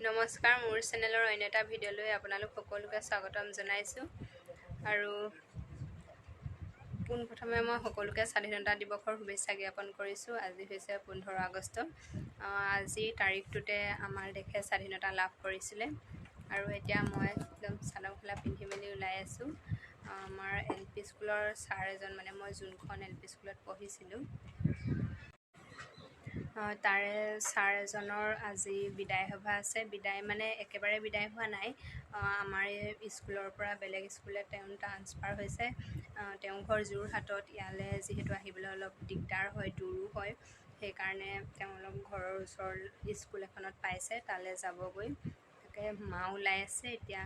নমস্কাৰ, মোৰ চেনেলৰ অন্য এটা ভিডিঅ'লৈ আপোনালোক সকলোকে স্বাগতম জনাইছোঁ। আৰু পোনপ্ৰথমে মই সকলোকে স্বাধীনতা দিৱসৰ শুভেচ্ছা জ্ঞাপন কৰিছোঁ। আজি হৈছে 15 আগষ্ট। আজিৰ তাৰিখটোতে আমাৰ দেশে স্বাধীনতা লাভ কৰিছিলে। আৰু এতিয়া মই একদম চাদৰ মেখেলা পিন্ধি মেলি ওলাই আছোঁ। আমাৰ LP স্কুলৰ ছাৰ এজন, মানে মই যোনখন LP স্কুলত পঢ়িছিলোঁ তাৰে ছাৰ এজনৰ আজি বিদায় সভা আছে। বিদায় মানে একেবাৰে বিদায় হোৱা নাই, আমাৰ এই স্কুলৰ পৰা বেলেগ স্কুললৈ তেওঁ ট্ৰান্সফাৰ হৈছে। তেওঁ ঘৰ যোৰহাটত। ইয়ালৈ যিহেতু আহিবলৈ অলপ দিগদাৰ হয়, দূৰো হয়, সেইকাৰণে তেওঁ অলপ ঘৰৰ ওচৰৰ স্কুল এখনত পাইছে, তালৈ যাবগৈ। তাকে মা ওলাই আছে, এতিয়া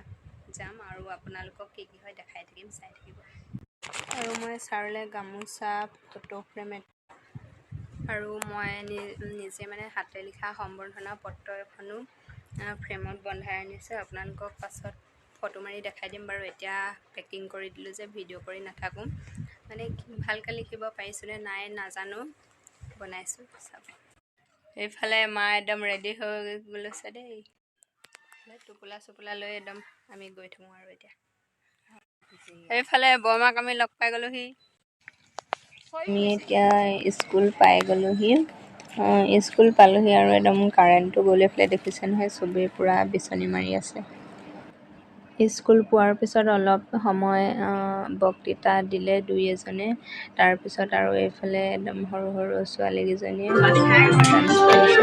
যাম আৰু আপোনালোকক কি কি হয় দেখাই থাকিম, চাই থাকিব। আৰু মই ছাৰলৈ গামোচা, ফটো ফ্ৰেম আৰু মই নিজে মানে হাতে লিখা সম্বৰ্ধনা পত্ৰ এখনো ফ্ৰেমত বন্ধাই আনিছোঁ। আপোনালোকক পাছত ফটো মাৰি দেখাই দিম বাৰু। এতিয়া পেকিং কৰি দিলোঁ যে ভিডিঅ' কৰি নাথাকোঁ, মানে ভালকৈ লিখিব পাৰিছোঁনে নাই নাজানো, বনাইছোঁ চাব। এইফালে মা একদম ৰেডি হৈ লৈছে দেই, টোপোলা চোপোলা লৈ একদম আমি গৈ থাকোঁ আৰু এতিয়া। এইফালে বৰমাক আমি লগ পাই গ'লোহি। আমি এতিয়া স্কুল পাই গ'লোহি। স্কুল পালোহি আৰু একদম কাৰেণ্টটো গ'লে পেলাই দেখিছে নহয়, চবেই পূৰা বিচনী মাৰি আছে। স্কুল পোৱাৰ পিছত অলপ সময় বক্তৃতা দিলে দুই এজনে। তাৰপিছত আৰু এইফালে একদম সৰু সৰু ছোৱালীকেইজনীয়ে ডান্স কৰিছে।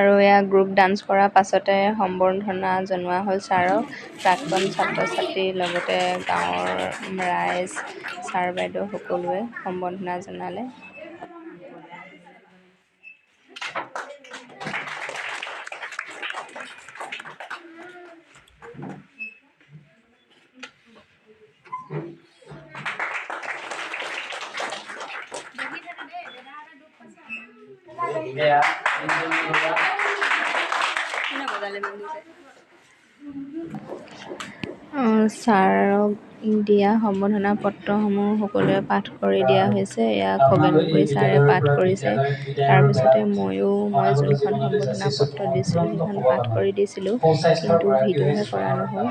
আৰু এয়া গ্ৰুপ ডান্স কৰাৰ পাছতে সম্বৰ্ধনা জনোৱা হ'ল ছাৰক। প্ৰাক্তন ছাত্ৰ ছাত্ৰীৰ লগতে গাঁৱৰ ৰাইজ ছাৰ বাইদেউ সকলোৱে সম্বৰ্ধনা জনালে। ছাৰক দিয়া সম্বৰ্ধনা পত্ৰসমূহ সকলোৱে পাঠ কৰি দিয়া হৈছে। এয়া খগেনপুৰী ছাৰে পাঠ কৰিছে। তাৰপিছতে মই যোনখন সম্বৰ্ধনা পত্ৰ দিছিলোঁ সেইখন পাঠ কৰি দিছিলোঁ, কিন্তু ভিডিঅ'হে কৰা নহ'ল।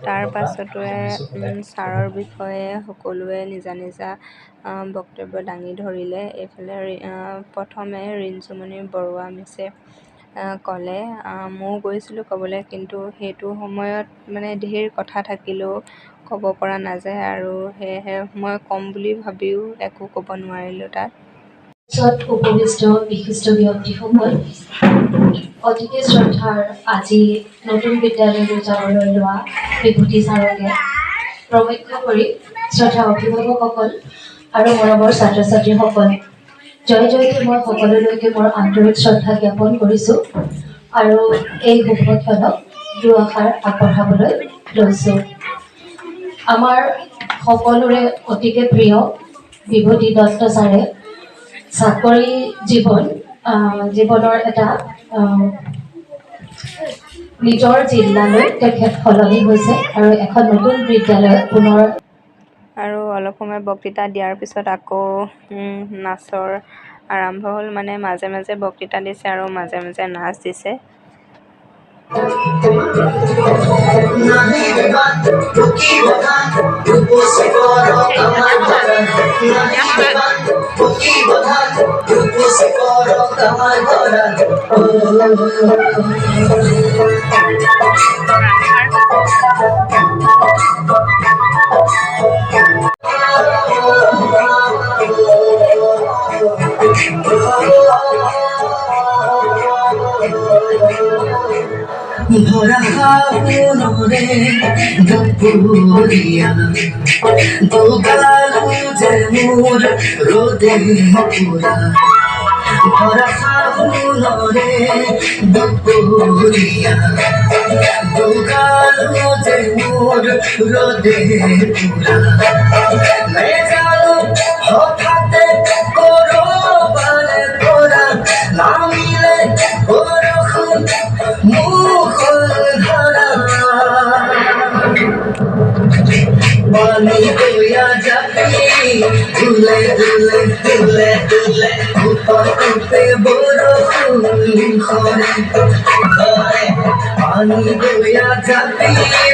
তাৰ পাছতে ছাৰৰ বিষয়ে সকলোৱে নিজা নিজা বক্তব্য দাঙি ধৰিলে। এইফালে প্ৰথমে ৰিঞ্চুমণি বৰুৱা মিছে ক'লে, ময়ো গৈছিলোঁ ক'বলৈ, কিন্তু সেইটো সময়ত মানে ধেৰ কথা থাকিলেও ক'ব পৰা নাযায়, আৰু সেয়েহে মই ক'ম বুলি ভাবিও একো ক'ব নোৱাৰিলোঁ তাত। উপবিষ্ট বিশিষ্ট ব্যক্তিসকল, অতিকে শ্ৰদ্ধাৰ আজি নতুন বিদ্যালয়লৈ যাবলৈ লোৱা বিভূতি ছাৰকে প্ৰমুখ্য কৰি শ্ৰদ্ধা অভিভাৱকসকল আৰু মৰমৰ ছাত্ৰ ছাত্ৰীসকল, জয় জয়তে মই সকলোলৈকে মোৰ আন্তৰিক শ্ৰদ্ধা জ্ঞাপন কৰিছোঁ আৰু এই শুভক্ষণক দুআষাৰ আগবঢ়াবলৈ লৈছোঁ। আমাৰ সকলোৰে অতিকে প্ৰিয় বিভূতি দত্ত ছাৰে চাকৰি জীৱনৰ এটা নিজৰ জিলালৈ তেখেত সলনি হৈছে আৰু এখন নতুন বিদ্যালয় পুনৰ। আৰু অলপ সময় বক্তৃতা দিয়াৰ পিছত আকৌ নাচৰ আৰম্ভ হ'ল। মানে মাজে মাজে বক্তৃতা দিছে আৰু মাজে মাজে নাচ দিছে। ভরা ফাগুনরে দুপুরিয়া দুগালু যে মোর রোদে পুরা ভরা ফাগুনরে দুপুরিয়া দুগালু যে মোর রোদে পুরা লে জানো হঠাতে করো বালে তোরা নামিলে বরখুন পানি বইয়া যাবে দুলে দুলে দুলে দুলে উঠতে বরখুন ঘরে ঘরে পানি বইয়া যাবে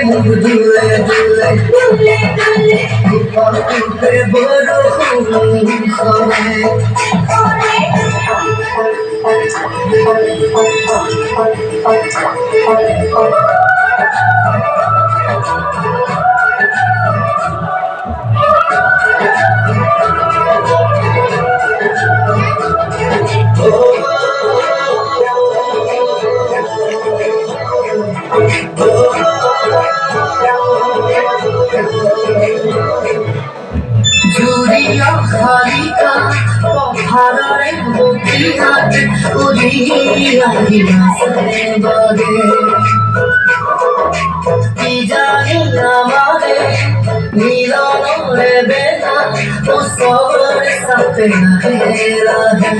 মুখ দুলে দুলে দুলে দুলে উঠতে বরখুন ঘরে জুরিয়া খালিকা পথারে বকিহাট উড়িয়া হিমাসে কি জানি আমারে মিলনরে বেলা ও সবর সাথে রাহে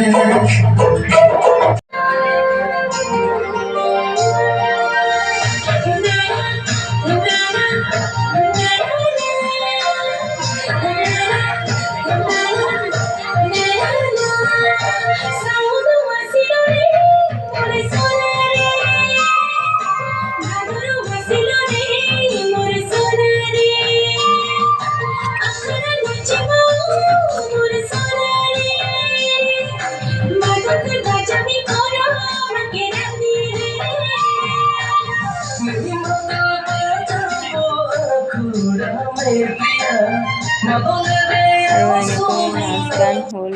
আৰু এনেকৈ নাচ গান হ'ল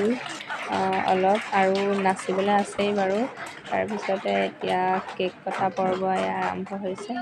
অলপ আৰু নাচিবলৈ আছেই বাৰু। তাৰপিছতে এতিয়া কেক কটা পৰ্ব এয়া আৰম্ভ হৈছে।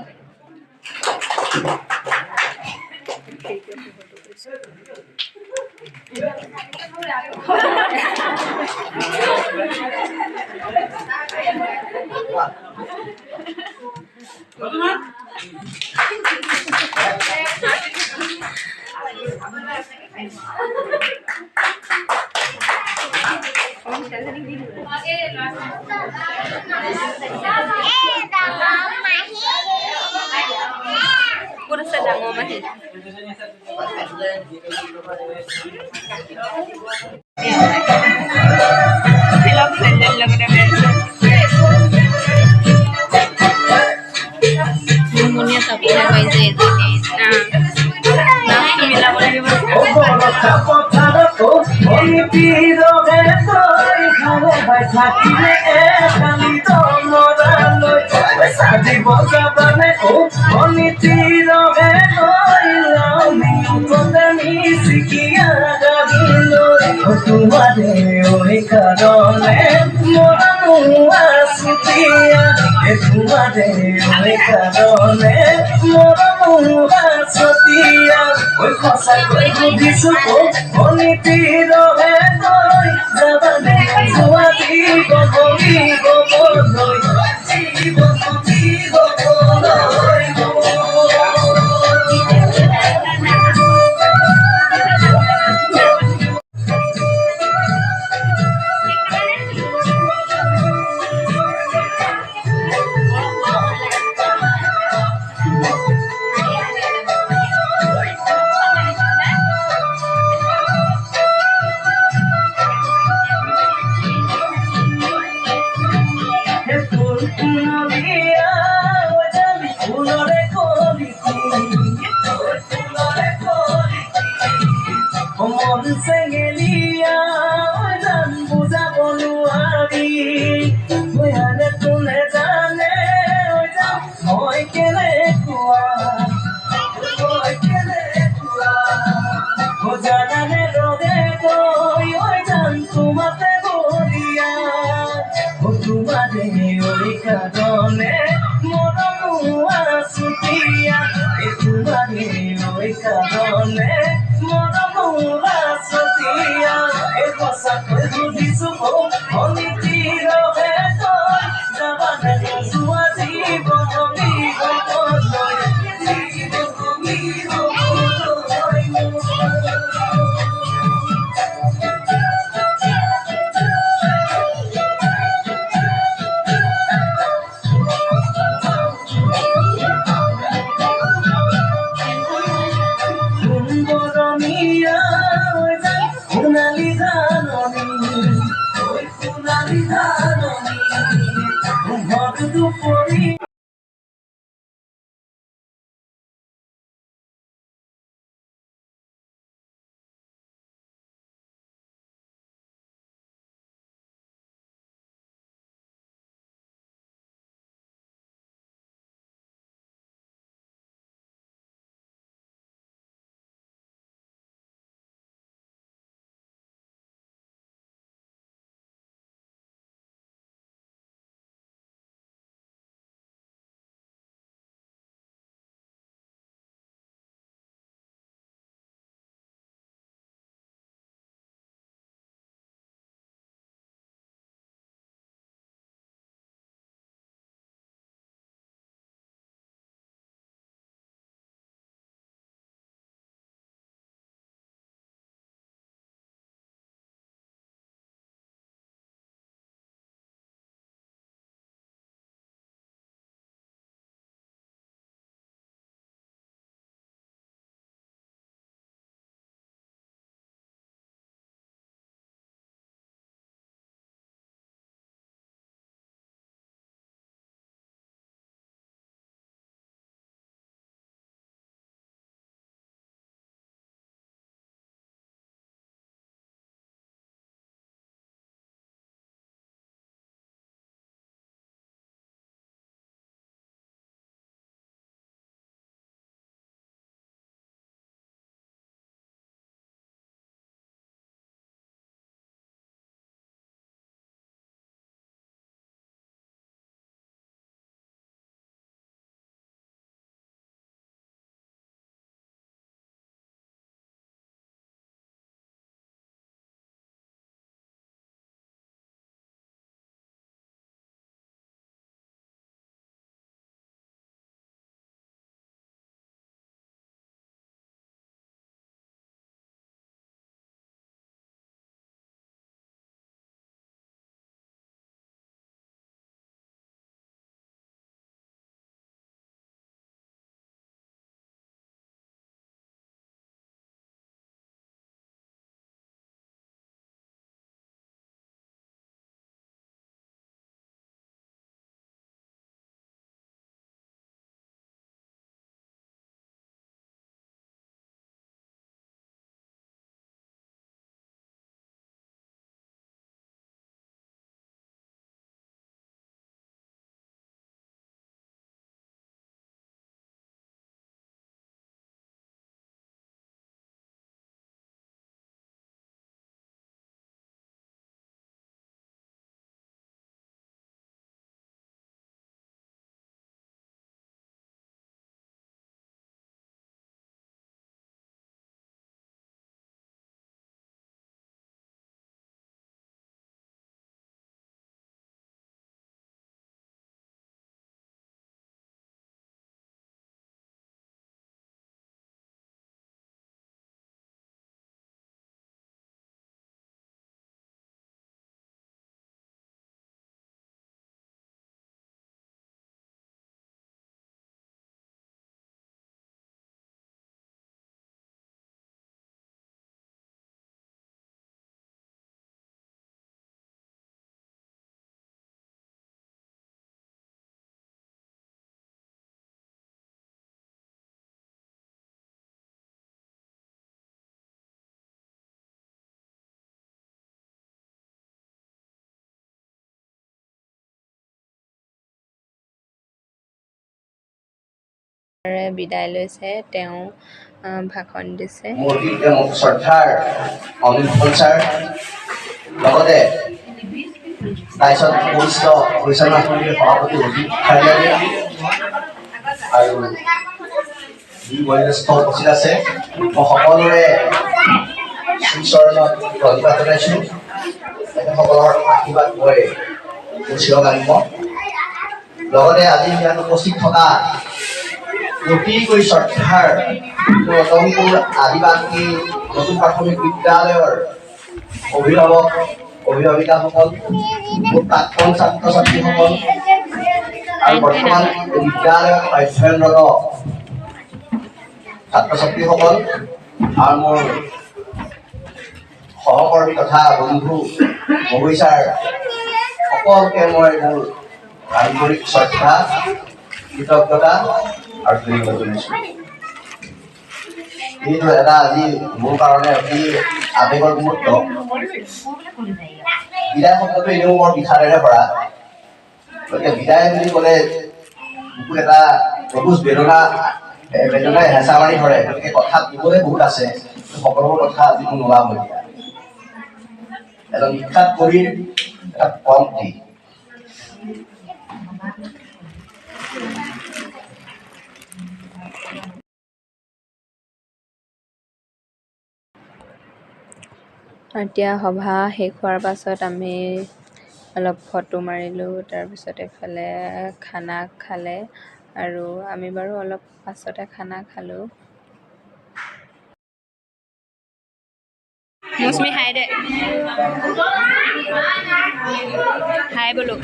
ক'ত আছে ডাঙৰ মাহী? মুমনিয়া চাবলৈ পাইছে মিলাব লাগিব। তোমারে ওই কারণে মরা সুতিয়া তোমারে ওই কারণে মরা সতিয়া ওই খসা কই বুঝিছো অনিতি রহে নই যাবানে জুয়াতি গবি গবনই জীবনতি গবনই বিদায় লৈছে তেওঁ ভাষণ দিছে। মোৰ শ্ৰদ্ধাৰ অনিল ফুকন ছাৰ, লগতে তাৰপিছত পৰিষ্ঠ পৰিচালনা সমিতিৰ সভাপতি অজিত খাৰলিয়ানী আৰু যি বয়োজ্যেষ্ঠ উপস্থিত আছে, মই সকলোৰে শ্ৰীচৰণত প্ৰণিপাত জনাইছোঁ। তেখেতসকলৰ আশীৰ্বাদ মই মোৰ চিৰকালিম। লগতে আজি ইয়াত উপস্থিত থকা অতিকৈ শ্ৰদ্ধাৰ ৰতনপুৰ আদিবাসী নতুন প্ৰাথমিক বিদ্যালয়ৰ অভিভাৱক অভিভাৱিকাসকল, প্ৰাক্তন ছাত্ৰ ছাত্ৰীসকল আৰু বৰ্তমান বিদ্যালয়ত অধ্যয়নৰত ছাত্ৰ ছাত্ৰীসকল আৰু মোৰ সহকৰ্মী তথা বন্ধু মহৈছাৰ সকলোকে মই মোৰ আন্তৰিক শ্ৰদ্ধা, কৃতজ্ঞতা আৰু ধন্যবাদ জনাইছোঁ। এইটো এটা আজি মোৰ কাৰণে অতি আৱেগৰ মুহূৰ্ত। বিদায় শব্দটো এনেও বৰ বিষাদেৰে ভৰা, গতিকে বিদায় বুলি ক'লে বুকুত এটা অবুজ বেদনাই হেঁচা মাৰি ধৰে। গতিকে কথা ক'বলৈ বহুত আছে, সকলোবোৰ কথা আজি মোৰ নোলাম এতিয়া। এজন বিখ্যাত কবিৰ এটা পংক্তি, এতিয়া সভা শেষ হোৱাৰ পাছত আমি অলপ ফটো মাৰিলোঁ, তাৰপিছত এফালে খানা খালে আৰু আমি বাৰু অলপ পাছতে খানা খালোঁ। মৌচুমী হাই দে, হাই বোলো।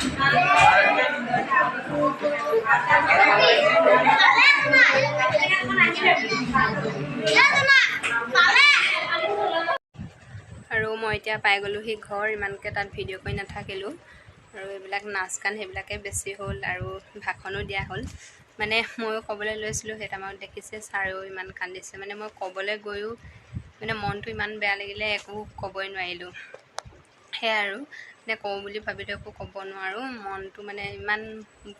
আৰু মই এতিয়া পাই গ'লোহি ঘৰ। ইমানকৈ তাত ভিডিঅ' কৰি নাথাকিলোঁ আৰু এইবিলাক নাচ গান সেইবিলাকে বেছি হ'ল আৰু ভাষণো দিয়া হ'ল। মানে ময়ো ক'বলৈ লৈছিলোঁ, সেই টাইমত দেখিছে ছাৰেও ইমান কান্দিছে। মানে মই ক'বলৈ গৈও মানে মনটো ইমান বেয়া লাগিলে, একো ক'বই নোৱাৰিলোঁ। সেয়াই আৰু মানে কওঁ বুলি ভাবিলেও একো ক'ব নোৱাৰোঁ। মনটো মানে ইমান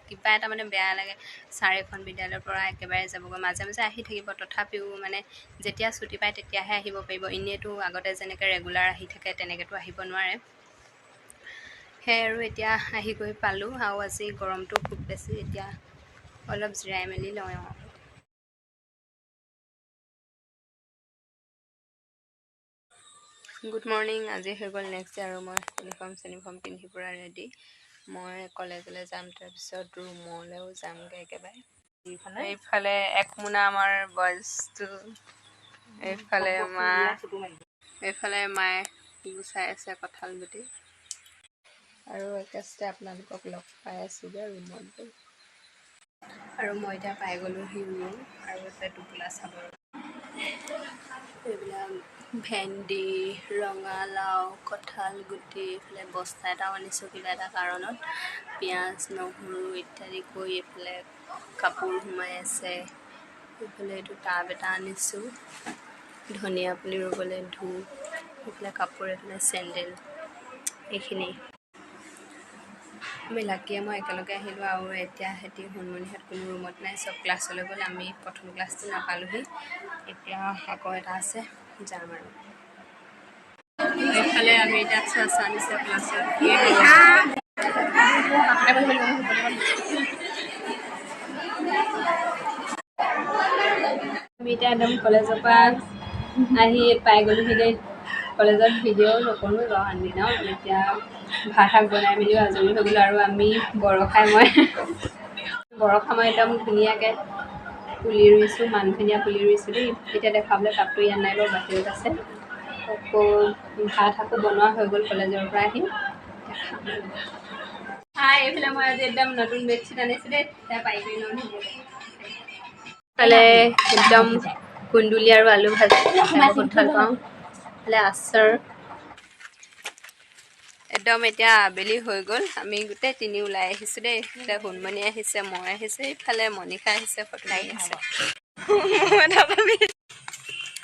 কিবা এটা মানে বেয়া লাগে। ছাৰে এখন বিদ্যালয়ৰ পৰা একেবাৰে যাবগৈ, মাজে মাজে আহি থাকিব, তথাপিও মানে যেতিয়া ছুটি পায় তেতিয়াহে আহিব পাৰিব। এনেইতো আগতে যেনেকৈ ৰেগুলাৰ আহি থাকে তেনেকৈতো আহিব নোৱাৰে। সেয়াই আৰু এতিয়া আহি গৈ পালোঁ আৰু আজি গৰমটো খুব বেছি। এতিয়া অলপ জিৰাই মেলি লওঁ আৰু। Good morning. আজি হৈ গ'ল নেক্সট ডে আৰু মই ইউনিফৰ্ম পিন্ধি পূৰা ৰেডি। মই কলেজলৈ যাম, তাৰপিছত ৰুমলৈও যামগৈ একেবাৰে। এইফালে একমোনা আমাৰ বইজটো, এইফালে মায়ে গুচাই আছে কঁঠাল গুটি। আৰু একেষ্টে আপোনালোকক লগ পাই আছোঁগৈ ৰুমত গৈ। আৰু মই এতিয়া পাই গ'লোহি ৰুম, আৰু এটা টোপোলা চাব। এইবিলাক ভেন্দি, ৰঙালাও, কঁঠাল গুটি, এইফালে বস্তা এটাও আনিছোঁ কিবা এটা কাৰণত, পিঁয়াজ নহৰু ইত্যাদি কৰি। এইফালে কাপোৰ সোমাই আছে। এইফালে এইটো টাব এটা আনিছোঁ, ধনিয়া পুলি ৰুবলৈ, ধূপ, এইফালে কাপোৰ, এইফালে চেণ্ডেল, এইখিনি। আমি লাকিয়ে মই একেলগে আহিলোঁ আৰু এতিয়া সিহঁতি হুনমনিহঁত কোনো ৰুমত নাই, চব ক্লাছলৈ গ'ল। আমি প্ৰথম ক্লাছটো নাপালোঁহি, এতিয়া আকৌ এটা আছে, যাম আৰু। এইফালে আমি এতিয়া চাহ নিছে ক্লাছত। আমি এতিয়া একদম কলেজৰ পৰা আহি পাই গ'লোহি দেই। কলেজত ভিডিঅ' নকৰোঁ বাৰু আনদিনাও। এতিয়া ভাত শাক বনাই মেলিও আজৰি হৈ গ'লোঁ। আৰু আমি বৰষাই মই একদম ধুনীয়াকৈ পুলি ৰুইছোঁ, মান ধুনীয়া পুলি ৰুইছোঁ দেই। এতিয়া দেখাবলৈ টাবটো ইয়াত নাই বাৰু, বাহিৰত আছে। আকৌ ভাত আকৌ বনোৱা হৈ গ'ল কলেজৰ পৰা আহি। এইফালে মই আজি একদম নতুন বেডশ্বীট আনিছোঁ দেই, এতিয়া পাৰিবি ন ধুনীয়াকৈ। এইফালে একদম কুন্দুলি আৰু আলু ভাজি, বহুত ভাল পাওঁ। এইফালে আচাৰ। একদম এতিয়া আবেলি হৈ গ'ল, আমি গোটেই তিনি ওলাই আহিছোঁ দেই। এতিয়া হুনমনি আহিছে, মই আহিছোঁ, এইফালে মনিষা আহিছে, ফটো মাৰি আছে।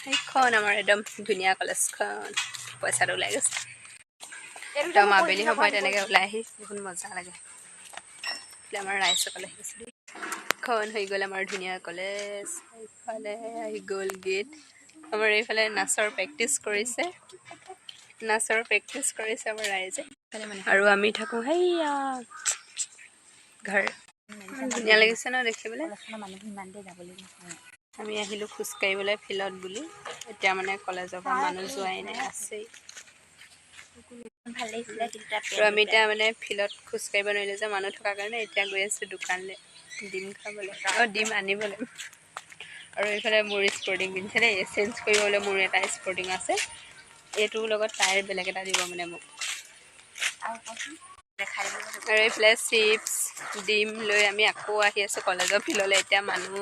সেইখন আমাৰ একদম ধুনীয়া কলেজখন, পইচাটো ওলাই গৈছে। একদম আবেলি সময় তেনেকৈ ওলাই আহি বহুত মজা লাগে। আমাৰ ৰাইজসকলে আহিছে দেই। এইখন হৈ গ'ল আমাৰ ধুনীয়া কলেজ। এইফালে আহি গ'ল গেট। আমাৰ এইফালে নাচৰ প্ৰেক্টিচ কৰিছে আমাৰ ৰাইজে। আৰু আমি থাকোঁ সেইয়া ঘৰ। ধুনীয়া লাগিছে ন দেখিবলৈ। আমি আহিলোঁ খোজকাঢ়িবলৈ ফিল্ডত বুলি। এতিয়া মানে কলেজৰ পৰা মানুহ যোৱাই নাই, আছেই। আৰু আমি এতিয়া মানে ফিল্ডত খোজকাঢ়িব নোৱাৰিলোঁ যে মানুহ থকাৰ কাৰণে এতিয়া গৈ আছোঁ দোকানলৈ ডিম খাবলৈ, ডিম আনিবলৈ। আৰু এইফালে মোৰ স্পৰ্টিং পিন্ধিছে দেই, চেঞ্জ কৰিবলৈ মোৰ এটা স্পৰ্টিং আছে। এইটোৰ লগত তাইৰ বেলেগ এটা দিব মানে মোক। আৰু এইফালে চিপছ ডিম লৈ আমি আকৌ আহি আছোঁ কলেজৰ ফিল্ডলৈ। এতিয়া মানুহ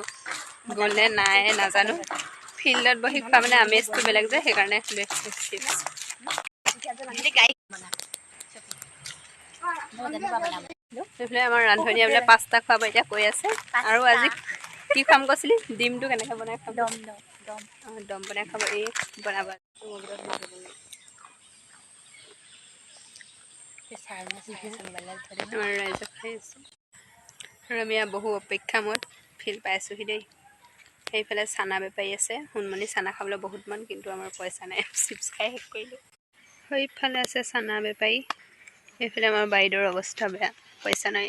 গ'লে নাই নাজানো। ফিল্ডত বহি খোৱা মানে আমেজটো বেলেগ যে, সেইকাৰণে লৈ আছোঁ চিপছ। এইফালে আমাৰ ৰান্ধনীয়ে বোলে পাস্তা খুৱাব এতিয়া কৈ আছে। আৰু আজি কি খাম কৈছিলি? ডিমটো কেনেকৈ বনাই খাম? দম বনাই খাব। এই বনাব আমাৰ ৰাইজে খাই আছোঁ। আৰু আমি বহু অপেক্ষামত ফিল্ড পাইছোঁহি দেই। সেইফালে চানা বেপাৰী আছে। সোণমণি চানা খাবলৈ বহুত মন, কিন্তু আমাৰ পইচা নাই, চিপছ খাই শেষ কৰিলোঁ। সেইফালে আছে চানা বেপাৰী। সেইফালে আমাৰ বাইদেউৰ অৱস্থা বেয়া, পইচা নাই।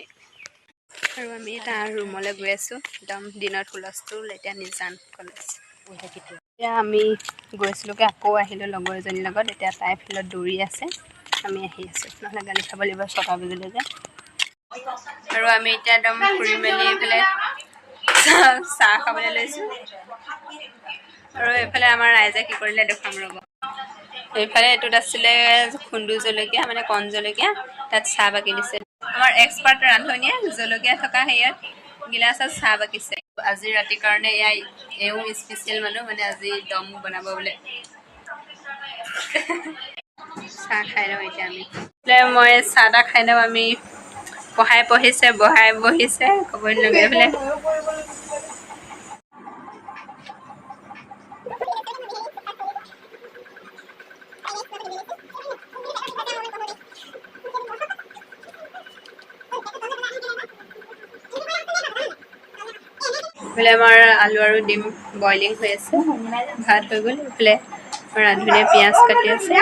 আৰু আমি তাৰ ৰুমলৈ গৈ আছোঁ। একদম দিনত হুলস্থুল, এতিয়া নিজান কলেজ। এতিয়া আমি গৈছিলোঁগৈ, আকৌ আহিলোঁ লগৰ এজনীৰ লগত। এতিয়া তাই ফিল্ডত দৌৰি আছে, আমি আহি আছোঁ, নহ'লে গালি খাব লাগিব 6টা বজিলে যে। আৰু আমি এতিয়া একদম ফুৰি মেলি এইফালে চাহ খাবলৈ লৈছোঁ। আৰু এইফালে আমাৰ ৰাইজে কি কৰিলে দেখুৱাম ৰ'ব। এইফালে এইটোত আছিলে খুন্দু জলকীয়া, মানে কণ জলকীয়া, তাত চাহ বাকি দিছে। আমাৰ এক্সপাৰ্ট ৰান্ধনীয়ে জলকীয়া থকা হেৰিয়াত গিলাচত চাহ বাকিছে। আজি ৰাতিৰ কাৰণে এওঁ স্পেচিয়েল মানুহ, মানে আজি দম বনাব বোলে। চাহ খাই লওঁ এতিয়া আমি। মই চাহ তাহ খাই লওঁ। আমি পঢ়াই বহিছে ক'বই নালাগে। এইফালে আমাৰ আলু আৰু ডিম বইলিং হৈ আছে, ভাত হৈ গ'ল। এইফালে ৰান্ধনীয়ে পিঁয়াজ কাটি আছে।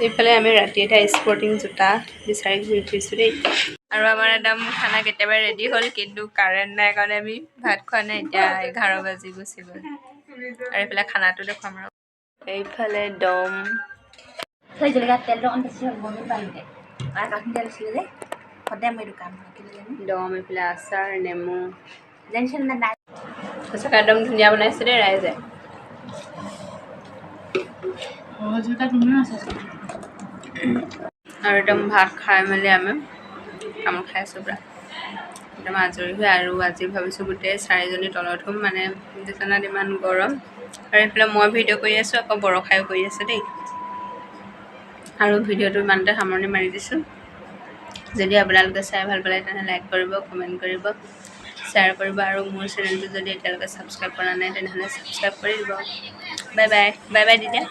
এইফালে আমি ৰাতি এটা স্পৰ্টিং জোতা বিচাৰি ঘূৰি ফুৰিছোঁ দেই। আৰু আমাৰ একদম খানা কেতিয়াবাই ৰেডি হ'ল, কিন্তু কাৰেণ্ট নাই কাৰণে আমি ভাত খোৱা নাই। এতিয়া 11 বাজি গুচি গ'ল। আৰু এইফালে খানাটো দেখুৱাম আৰু। এইফালে দম এইফালে আচাৰ, নেমু সঁচাকৈ একদম ধুনীয়া বনাইছে দেই ৰাইজে। আৰু একদম ভাত খাই মেলি আমি তামোল খাই আছোঁ পুৰা একদম আজৰি হৈ। আৰু আজি ভাবিছোঁ গোটেই 4জনী তলত শুম, মানে বিচনাত ইমান গৰম। আৰু এইফালে মই ভিডিঅ' কৰি আছোঁ, আকৌ বৰষায়ো কৰি আছে দেই। আৰু ভিডিঅ'টো ইমানতে সামৰণি মাৰি দিছোঁ। যদি আপোনালোকে চাই ভাল পালে তেনেহ'লে লাইক কৰিব, কমেণ্ট কৰিব, শ্বেয়াৰ কৰিব। আৰু মোৰ চেনেলটো যদি এতিয়ালৈকে ছাবস্ক্ৰাইব কৰা নাই তেনেহ'লে ছাবস্ক্ৰাইব কৰি দিব। বাই বাই, বাই বাই দিদি।